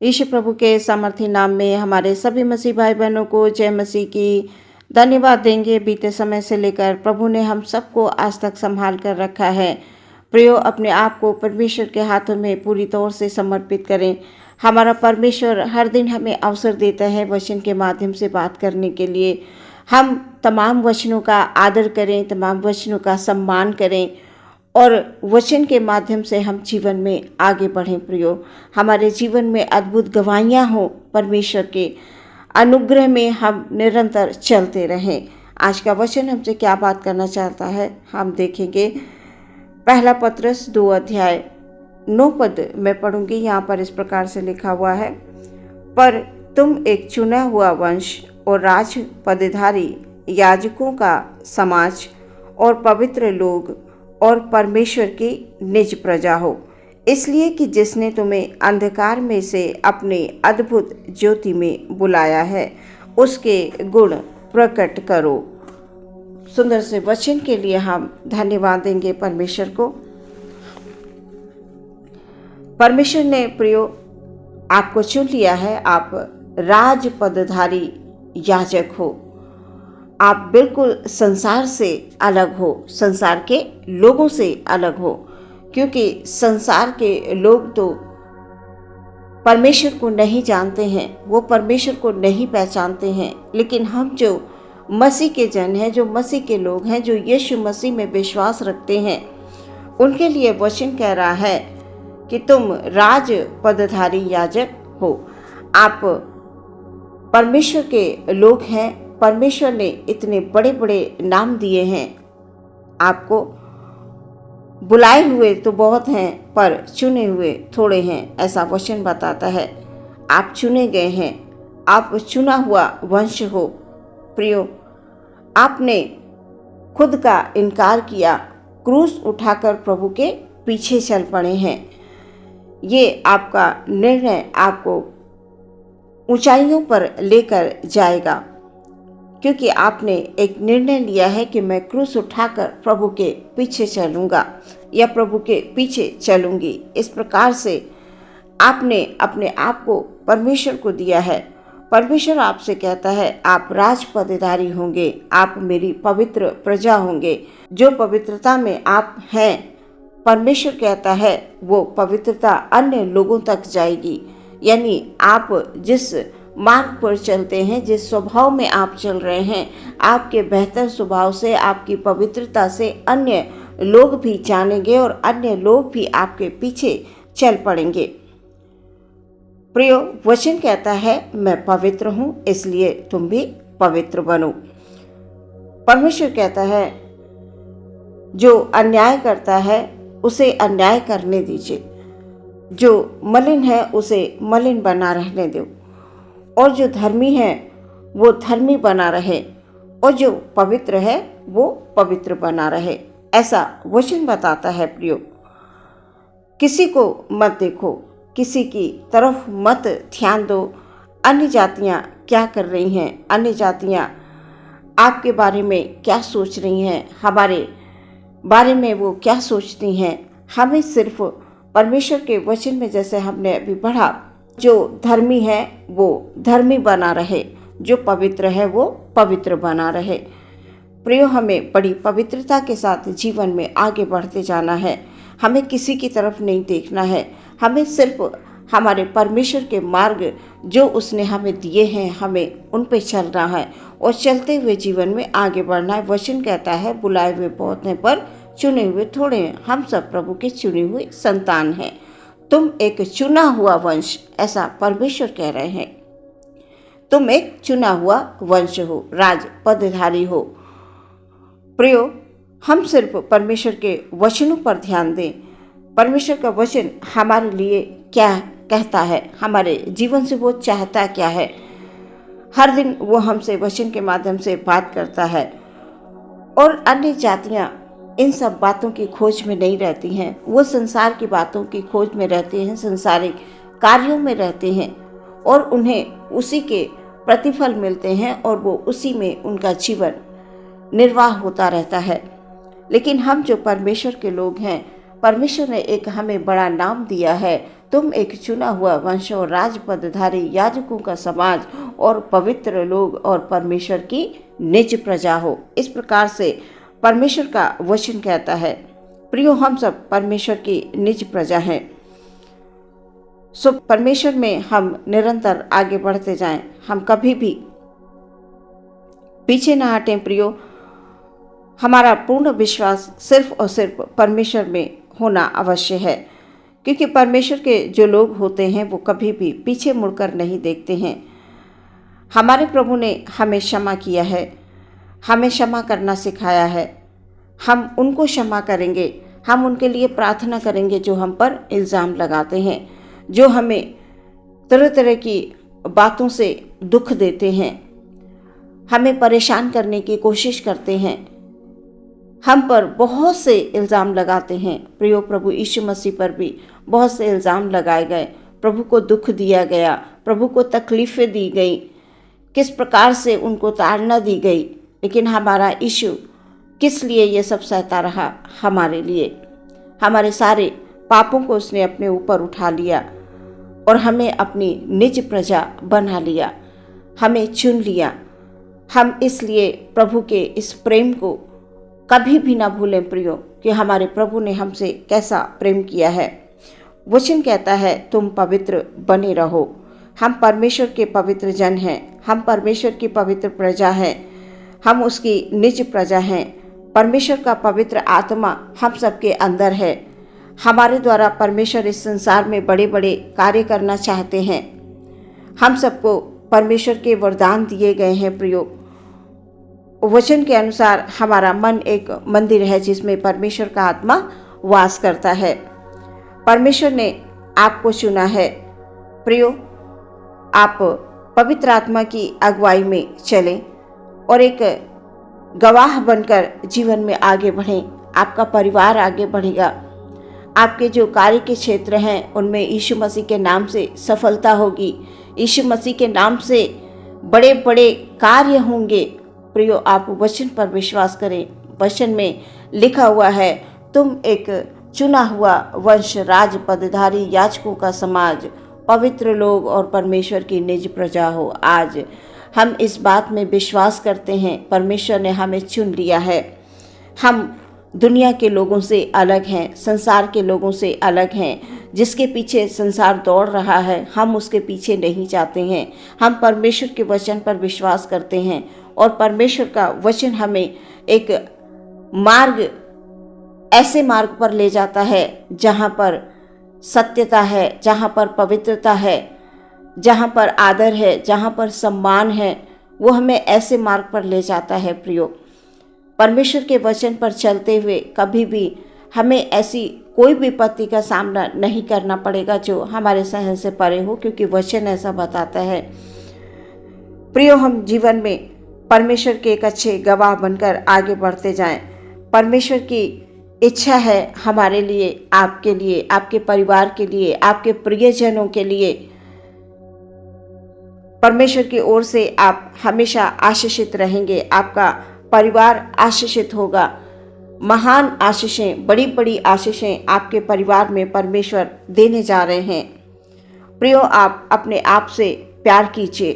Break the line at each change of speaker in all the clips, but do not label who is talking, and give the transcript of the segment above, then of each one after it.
यीशु प्रभु के सामर्थी नाम में हमारे सभी मसीह भाई बहनों को जय मसीह की। धन्यवाद देंगे। बीते समय से लेकर प्रभु ने हम सबको आज तक संभाल कर रखा है। प्रियो, अपने आप को परमेश्वर के हाथों में पूरी तौर से समर्पित करें। हमारा परमेश्वर हर दिन हमें अवसर देता है वचन के माध्यम से बात करने के लिए। हम तमाम वचनों का आदर करें, तमाम वचनों का सम्मान करें और वचन के माध्यम से हम जीवन में आगे बढ़ें। प्रियो, हमारे जीवन में अद्भुत गवाहियाँ हों, परमेश्वर के अनुग्रह में हम निरंतर चलते रहें। आज का वचन हमसे क्या बात करना चाहता है, हम देखेंगे। पहला पत्रस 2 अध्याय 9 पद मैं पढ़ूंगी। यहाँ पर इस प्रकार से लिखा हुआ है, पर तुम एक चुना हुआ वंश और राज पदधारी, याजकों का समाज और पवित्र लोग और परमेश्वर की निज प्रजा हो, इसलिए कि जिसने तुम्हें अंधकार में से अपने अद्भुत ज्योति में बुलाया है, उसके गुण प्रकट करो। सुंदर से वचन के लिए हम धन्यवाद देंगे परमेश्वर को। परमेश्वर ने प्रियो आपको चुन लिया है। आप राज पदधारी याजक हो। आप बिल्कुल संसार से अलग हो, संसार के लोगों से अलग हो, क्योंकि संसार के लोग तो परमेश्वर को नहीं जानते हैं, वो परमेश्वर को नहीं पहचानते हैं। लेकिन हम जो मसीह के जन हैं, जो मसीह के लोग हैं, जो यीशु मसीह में विश्वास रखते हैं, उनके लिए वचन कह रहा है कि तुम राज पदधारी याजक हो। आप परमेश्वर के लोग हैं। परमेश्वर ने इतने बड़े बड़े नाम दिए हैं। आपको बुलाए हुए तो बहुत हैं, पर चुने हुए थोड़े हैं, ऐसा वचन बताता है। आप चुने गए हैं, आप चुना हुआ वंश हो। प्रियो, आपने खुद का इनकार किया, क्रूस उठाकर प्रभु के पीछे चल पड़े हैं। ये आपका निर्णय आपको ऊंचाइयों पर लेकर जाएगा, क्योंकि आपने एक निर्णय लिया है कि मैं क्रूस उठाकर प्रभु के पीछे चलूँगा या प्रभु के पीछे चलूँगी। इस प्रकार से आपने अपने आप को परमेश्वर को दिया है। परमेश्वर आपसे कहता है आप राज पदधारी होंगे, आप मेरी पवित्र प्रजा होंगे। जो पवित्रता में आप हैं, परमेश्वर कहता है वो पवित्रता अन्य लोगों तक जाएगी। यानी आप जिस मार्ग पर चलते हैं, जिस स्वभाव में आप चल रहे हैं, आपके बेहतर स्वभाव से, आपकी पवित्रता से अन्य लोग भी जानेंगे और अन्य लोग भी आपके पीछे चल पड़ेंगे। प्रियो, वचन कहता है मैं पवित्र हूँ, इसलिए तुम भी पवित्र बनो। परमेश्वर कहता है जो अन्याय करता है उसे अन्याय करने दीजिए, जो मलिन है उसे मलिन बना रहने दो, और जो धर्मी है वो धर्मी बना रहे, और जो पवित्र है वो पवित्र बना रहे, ऐसा वचन बताता है। प्रियो, किसी को मत देखो, किसी की तरफ मत ध्यान दो। अन्य जातियाँ क्या कर रही हैं, अन्य जातियाँ आपके बारे में क्या सोच रही हैं, हमारे बारे में वो क्या सोचती हैं। हमें सिर्फ परमेश्वर के वचन में, जैसे हमने अभी पढ़ा, जो धर्मी है वो धर्मी बना रहे, जो पवित्र है वो पवित्र बना रहे। प्रियो, हमें बड़ी पवित्रता के साथ जीवन में आगे बढ़ते जाना है। हमें किसी की तरफ नहीं देखना है। हमें सिर्फ हमारे परमेश्वर के मार्ग जो उसने हमें दिए हैं, हमें उन पे चलना है और चलते हुए जीवन में आगे बढ़ना है। वचन कहता है बुलाए हुए बहुत हैं, पर चुने हुए थोड़े हैं। हम सब प्रभु के चुने हुए संतान हैं। तुम एक चुना हुआ वंश, ऐसा परमेश्वर कह रहे हैं। तुम एक चुना हुआ वंश हो, राज पदधारी हो। प्रियो, हम सिर्फ परमेश्वर के वचनों पर ध्यान दें। परमेश्वर का वचन हमारे लिए क्या कहता है, हमारे जीवन से वो चाहता क्या है। हर दिन वो हमसे वचन के माध्यम से बात करता है। और अन्य जातियाँ इन सब बातों की खोज में नहीं रहती हैं। वो संसार की बातों की खोज में रहते हैं, संसारिक कार्यों में रहते हैं, और उन्हें उसी के प्रतिफल मिलते हैं और वो उसी में उनका जीवन निर्वाह होता रहता है। लेकिन हम जो परमेश्वर के लोग हैं, परमेश्वर ने एक हमें बड़ा नाम दिया है, तुम एक चुना हुआ वंश और राजपदधारी याजकों का समाज और पवित्र लोग और परमेश्वर की निज प्रजा हो। इस प्रकार से परमेश्वर का वचन कहता है। प्रियो, हम सब परमेश्वर की निज प्रजा हैं। सो परमेश्वर में हम निरंतर आगे बढ़ते जाएं, हम कभी भी पीछे ना हटें। प्रियो, हमारा पूर्ण विश्वास सिर्फ और सिर्फ परमेश्वर में होना अवश्य है, क्योंकि परमेश्वर के जो लोग होते हैं वो कभी भी पीछे मुड़कर नहीं देखते हैं। हमारे प्रभु ने हमें क्षमा किया है, हमें क्षमा करना सिखाया है। हम उनको क्षमा करेंगे, हम उनके लिए प्रार्थना करेंगे जो हम पर इल्ज़ाम लगाते हैं, जो हमें तरह तरह की बातों से दुख देते हैं, हमें परेशान करने की कोशिश करते हैं, हम पर बहुत से इल्ज़ाम लगाते हैं। प्रियो, प्रभु यीशु मसीह पर भी बहुत से इल्ज़ाम लगाए गए, प्रभु को दुख दिया गया, प्रभु को तकलीफ़ें दी गई, किस प्रकार से उनको ताड़ना दी गई। लेकिन हमारा यीशु किस लिए ये सब सहता रहा? हमारे लिए। हमारे सारे पापों को उसने अपने ऊपर उठा लिया और हमें अपनी निज प्रजा बना लिया, हमें चुन लिया। हम इसलिए प्रभु के इस प्रेम को कभी भी ना भूलें प्रियो, कि हमारे प्रभु ने हमसे कैसा प्रेम किया है। वचन कहता है, तुम पवित्र बने रहो। हम परमेश्वर के पवित्र जन हैं, हम परमेश्वर की पवित्र प्रजा हैं, हम उसकी निज प्रजा हैं। परमेश्वर का पवित्र आत्मा हम सबके अंदर है। हमारे द्वारा परमेश्वर इस संसार में बड़े बड़े कार्य करना चाहते हैं। हम सबको परमेश्वर के वरदान दिए गए हैं। प्रियो, वचन के अनुसार हमारा मन एक मंदिर है जिसमें परमेश्वर का आत्मा वास करता है। परमेश्वर ने आपको चुना है। प्रियो, आप पवित्र आत्मा की अगुवाई में चलें और एक गवाह बनकर जीवन में आगे बढ़ें। आपका परिवार आगे बढ़ेगा। आपके जो कार्य के क्षेत्र हैं उनमें यीशु मसीह के नाम से सफलता होगी। यीशु मसीह के नाम से बड़े बड़े कार्य होंगे। प्रियो, आप वचन पर विश्वास करें। वचन में लिखा हुआ है, तुम एक चुना हुआ वंश, राजपदधारी याजकों का समाज, पवित्र लोग और परमेश्वर की निज प्रजा हो। आज हम इस बात में विश्वास करते हैं, परमेश्वर ने हमें चुन लिया है। हम दुनिया के लोगों से अलग हैं, संसार के लोगों से अलग हैं। जिसके पीछे संसार दौड़ रहा है, हम उसके पीछे नहीं जाते हैं। हम परमेश्वर के वचन पर विश्वास करते हैं और परमेश्वर का वचन हमें एक मार्ग, ऐसे मार्ग पर ले जाता है जहाँ पर सत्यता है, जहाँ पर पवित्रता है, जहाँ पर आदर है, जहाँ पर सम्मान है। वो हमें ऐसे मार्ग पर ले जाता है। प्रियो, परमेश्वर के वचन पर चलते हुए कभी भी हमें ऐसी कोई विपत्ति का सामना नहीं करना पड़ेगा जो हमारे सहन से परे हो, क्योंकि वचन ऐसा बताता है। प्रियो, हम जीवन में परमेश्वर के एक अच्छे गवाह बनकर आगे बढ़ते जाएं। परमेश्वर की इच्छा है हमारे लिए, आपके लिए, आपके परिवार के लिए, आपके प्रियजनों के लिए। परमेश्वर की ओर से आप हमेशा आशीषित रहेंगे, आपका परिवार आशीषित होगा। महान आशीषें, बड़ी बड़ी आशीषें आपके परिवार में परमेश्वर देने जा रहे हैं। प्रियो, आप अपने आप से प्यार कीजिए।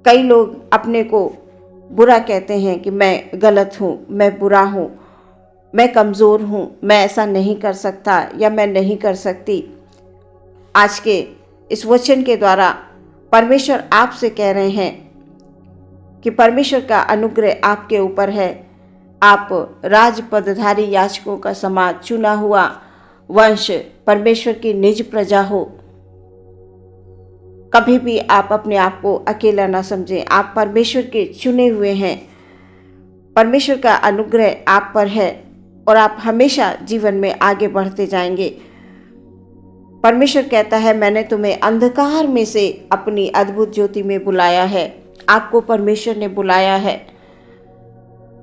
कई लोग अपने को बुरा कहते हैं कि मैं गलत हूँ, मैं बुरा हूँ, मैं कमज़ोर हूँ, मैं ऐसा नहीं कर सकता या मैं नहीं कर सकती। आज के इस वचन के द्वारा परमेश्वर आपसे कह रहे हैं कि परमेश्वर का अनुग्रह आपके ऊपर है। आप राजपदधारी याजकों का समाज, चुना हुआ वंश, परमेश्वर की निज प्रजा हो। कभी भी आप अपने आप को अकेला ना समझें। आप परमेश्वर के चुने हुए हैं। परमेश्वर का अनुग्रह आप पर है और आप हमेशा जीवन में आगे बढ़ते जाएंगे। परमेश्वर कहता है, मैंने तुम्हें अंधकार में से अपनी अद्भुत ज्योति में बुलाया है। आपको परमेश्वर ने बुलाया है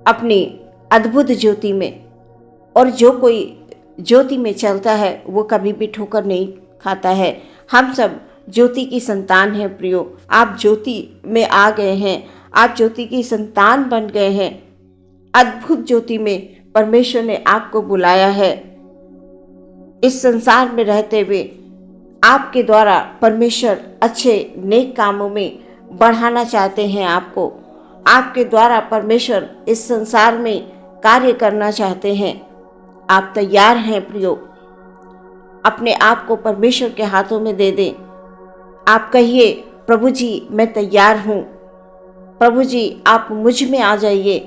अपनी अद्भुत ज्योति में, और जो कोई ज्योति में चलता है वो कभी भी ठोकर नहीं खाता है। हम सब ज्योति की संतान हैं। प्रियो, आप ज्योति में आ गए हैं, आप ज्योति की संतान बन गए हैं। अद्भुत ज्योति में परमेश्वर ने आपको बुलाया है। इस संसार में रहते हुए आपके द्वारा परमेश्वर अच्छे नेक कामों में बढ़ाना चाहते हैं आपको। आपके द्वारा परमेश्वर इस संसार में कार्य करना चाहते हैं। आप तैयार हैं प्रियो? अपने आप को परमेश्वर के हाथों में दे दें। आप कहिए, प्रभु जी मैं तैयार हूँ, प्रभु जी आप मुझ में आ जाइए।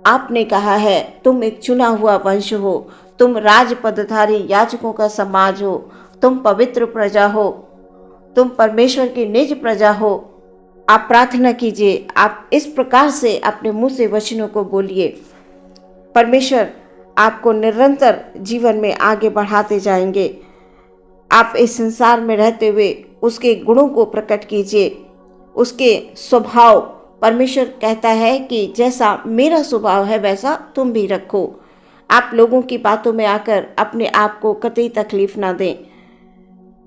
आपने कहा है तुम एक चुना हुआ वंश हो, तुम राज पदधारी याजकों का समाज हो, तुम पवित्र प्रजा हो, तुम परमेश्वर की निज प्रजा हो। आप प्रार्थना कीजिए, आप इस प्रकार से अपने मुंह से वचनों को बोलिए। परमेश्वर आपको निरंतर जीवन में आगे बढ़ाते जाएंगे। आप इस संसार में रहते हुए उसके गुणों को प्रकट कीजिए, उसके स्वभाव। परमेश्वर कहता है कि जैसा मेरा स्वभाव है वैसा तुम भी रखो। आप लोगों की बातों में आकर अपने आप को कतई तकलीफ ना दें।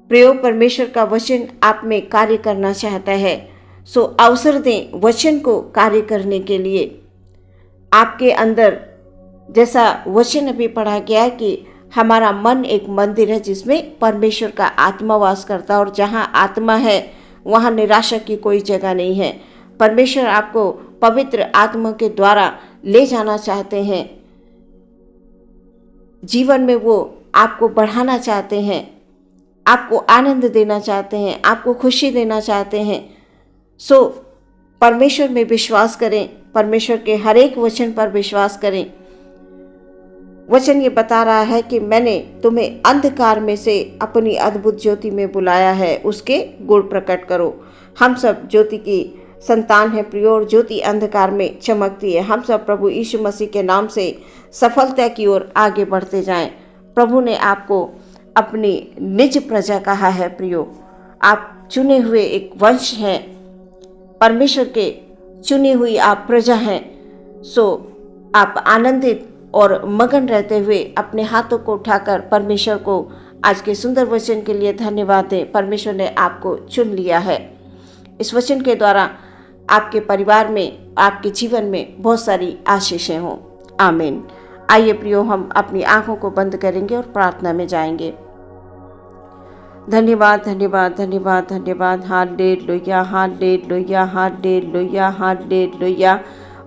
प्रियो, परमेश्वर का वचन आप में कार्य करना चाहता है, सो अवसर दें वचन को कार्य करने के लिए। आपके अंदर जैसा वचन अभी पढ़ा गया कि हमारा मन एक मंदिर है जिसमें परमेश्वर का आत्मा वास करता है, और जहाँ आत्मा है वहाँ निराशा की कोई जगह नहीं है। परमेश्वर आपको पवित्र आत्मा के द्वारा ले जाना चाहते हैं। जीवन में वो आपको बढ़ाना चाहते हैं, आपको आनंद देना चाहते हैं, आपको खुशी देना चाहते हैं। सो परमेश्वर में विश्वास करें, परमेश्वर के हर एक वचन पर विश्वास करें। वचन ये बता रहा है कि मैंने तुम्हें अंधकार में से अपनी अद्भुत ज्योति में बुलाया है, उसके गुण प्रकट करो। हम सब ज्योति की संतान है प्रियो, और ज्योति अंधकार में चमकती है। हम सब प्रभु यीशु मसीह के नाम से सफलता की ओर आगे बढ़ते जाएं। प्रभु ने आपको अपनी निज प्रजा कहा है प्रियो। आप चुने हुए एक वंश हैं, परमेश्वर के चुनी हुई आप प्रजा हैं। सो आप आनंदित और मगन रहते हुए अपने हाथों को उठाकर परमेश्वर को आज के सुंदर वचन के लिए धन्यवाद दें। परमेश्वर ने आपको चुन लिया है। इस वचन के द्वारा आपके परिवार में, आपके जीवन में बहुत सारी आशीषें हों। आमीन। आइए प्रियो, हम अपनी आंखों को बंद करेंगे और प्रार्थना में जाएंगे। धन्यवाद धन्यवाद धन्यवाद धन्यवाद। Hallelujah hallelujah hallelujah hallelujah.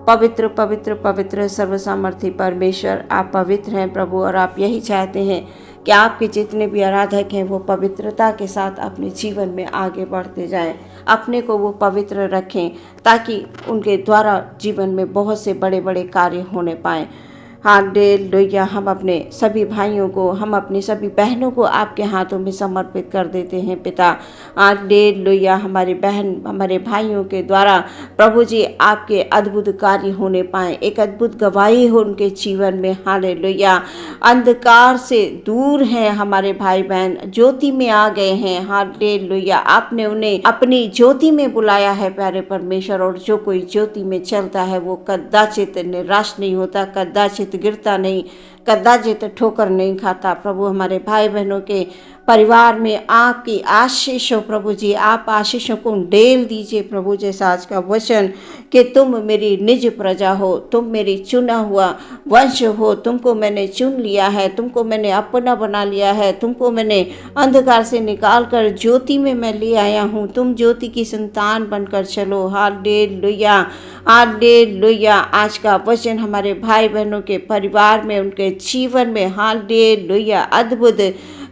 पवित्र पवित्र पवित्र सर्वसामर्थी परमेश्वर, आप पवित्र हैं प्रभु, और आप यही चाहते हैं कि आपके जितने भी आराधक हैं वो पवित्रता के साथ अपने जीवन में आगे बढ़ते जाएं, अपने को वो पवित्र रखें, ताकि उनके द्वारा जीवन में बहुत से बड़े बड़े कार्य होने पाएं। हालेलुया। हम अपने सभी भाइयों को, हम अपनी सभी बहनों को आपके हाथों में समर्पित कर देते हैं पिता। हालेलुया। हमारी बहन, हमारे भाइयों के द्वारा प्रभु जी आपके अद्भुत कार्य होने पाएँ, एक अद्भुत गवाही हो उनके जीवन में। हालेलुया। अंधकार से दूर हैं हमारे भाई बहन, ज्योति में आ गए हैं। हालेलुया। आपने उन्हें अपनी ज्योति में बुलाया है प्यारे परमेश्वर, और जो कोई ज्योति में चलता है वो कदाचित निराश नहीं होता, कदाचित गिरता नहीं, कदाचित ठोकर नहीं खाता। प्रभु, हमारे भाई बहनों के परिवार में आपकी आशीष हो प्रभु जी। आप आशीषों को डेल दीजिए प्रभु, जैसा आज का वचन कि तुम मेरी निज प्रजा हो, तुम मेरी चुना हुआ वंश हो, तुमको मैंने चुन लिया है, तुमको मैंने अपना बना लिया है, तुमको मैंने अंधकार से निकाल कर ज्योति में मैं ले आया हूँ। तुम ज्योति की संतान बनकर चलो। Hallelujah hallelujah. आज का वचन हमारे भाई बहनों के परिवार में, उनके जीवन में हालेलुया अद्भुत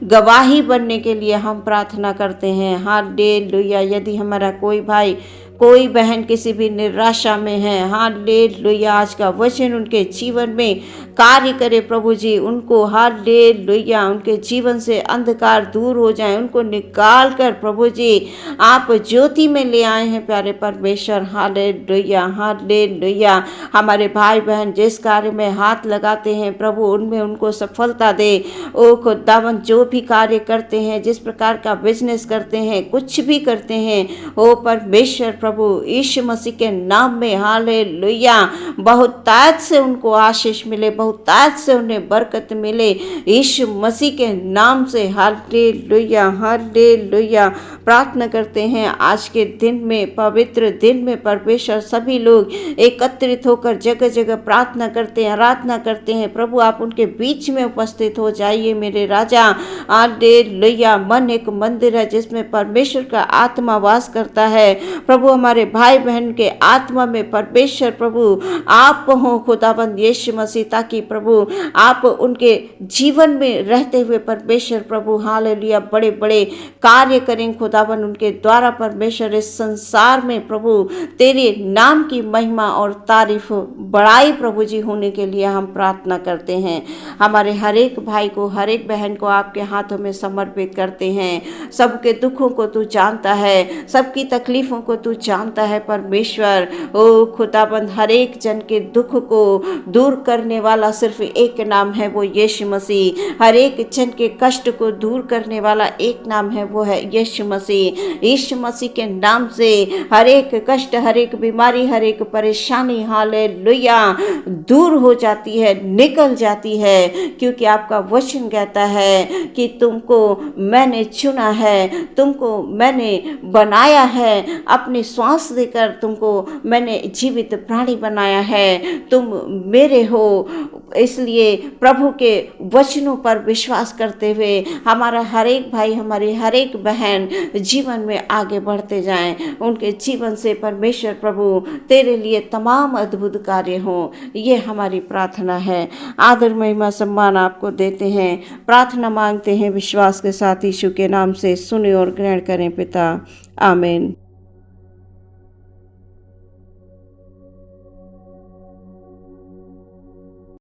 गवाही बनने के लिए हम प्रार्थना करते हैं। हालेलुया। यदि हमारा कोई भाई, कोई बहन किसी भी निराशा में है, हालेलुया, आज का वचन उनके जीवन में कार्य करे प्रभु जी। उनको हालेलुया, उनके जीवन से अंधकार दूर हो जाए, उनको निकाल कर प्रभु जी आप ज्योति में ले आए हैं प्यारे परमेश्वर। Hallelujah hallelujah. हमारे भाई बहन जिस कार्य में हाथ लगाते हैं प्रभु, उनमें उनको सफलता दे। ओ खुदावन, जो भी कार्य करते हैं, जिस प्रकार का बिजनेस करते हैं, कुछ भी करते हैं, ओ परमेश्वर प्रभु यीशु मसीह के नाम में। हालेलुया। बहुतायत से उनको आशीष मिले, बहुतायत से उन्हें बरकत मिले यीशु मसीह के नाम से। Hallelujah, hallelujah. प्रार्थना करते हैं आज के दिन में, पवित्र दिन में परमेश्वर सभी लोग एकत्रित होकर जगह जगह प्रार्थना करते हैं, आराधना करते हैं। प्रभु आप उनके बीच में उपस्थित हो जाइए मेरे राजा। हालेलुया। मन एक मंदिर है जिसमें परमेश्वर का आत्मा वास करता है। प्रभु हमारे भाई बहन के आत्मा में परमेश्वर प्रभु आप हो खुदाबंद यीशु मसीह, ताकि प्रभु आप उनके जीवन में रहते हुए परमेश्वर प्रभु हालेलुया बड़े बड़े कार्य करें खुदाबंद उनके द्वारा। परमेश्वर इस संसार में प्रभु तेरे नाम की महिमा और तारीफ बड़ाई प्रभु जी होने के लिए हम प्रार्थना करते हैं। हमारे हर एक भाई को, हर एक बहन को आपके हाथों में समर्पित करते हैं। सबके दुखों को तू जानता है, सबकी तकलीफों को तू जानता है परमेश्वर। ओ खुदाबंद हर एक जन के दुख को दूर करने वाला सिर्फ एक नाम है, वो यीशु मसीह। हर एक जन के कष्ट को दूर करने वाला एक नाम है, वो है यीशु मसीह। यीशु मसीह के नाम से हर एक कष्ट, हर एक बीमारी, हर एक परेशानी हालेलुया दूर हो जाती है, निकल जाती है, क्योंकि आपका वचन कहता है कि तुमको मैंने चुना है, तुमको मैंने बनाया है, अपनी श्वास देकर तुमको मैंने जीवित प्राणी बनाया है, तुम मेरे हो। इसलिए प्रभु के वचनों पर विश्वास करते हुए हमारा हर एक भाई, हमारी हर एक बहन जीवन में आगे बढ़ते जाएं। उनके जीवन से परमेश्वर प्रभु तेरे लिए तमाम अद्भुत कार्य हों, ये हमारी प्रार्थना है। आदर महिमा सम्मान आपको देते हैं, प्रार्थना मांगते हैं विश्वास के साथ यीशु के नाम से। सुने और ग्रहण करें पिता, आमीन।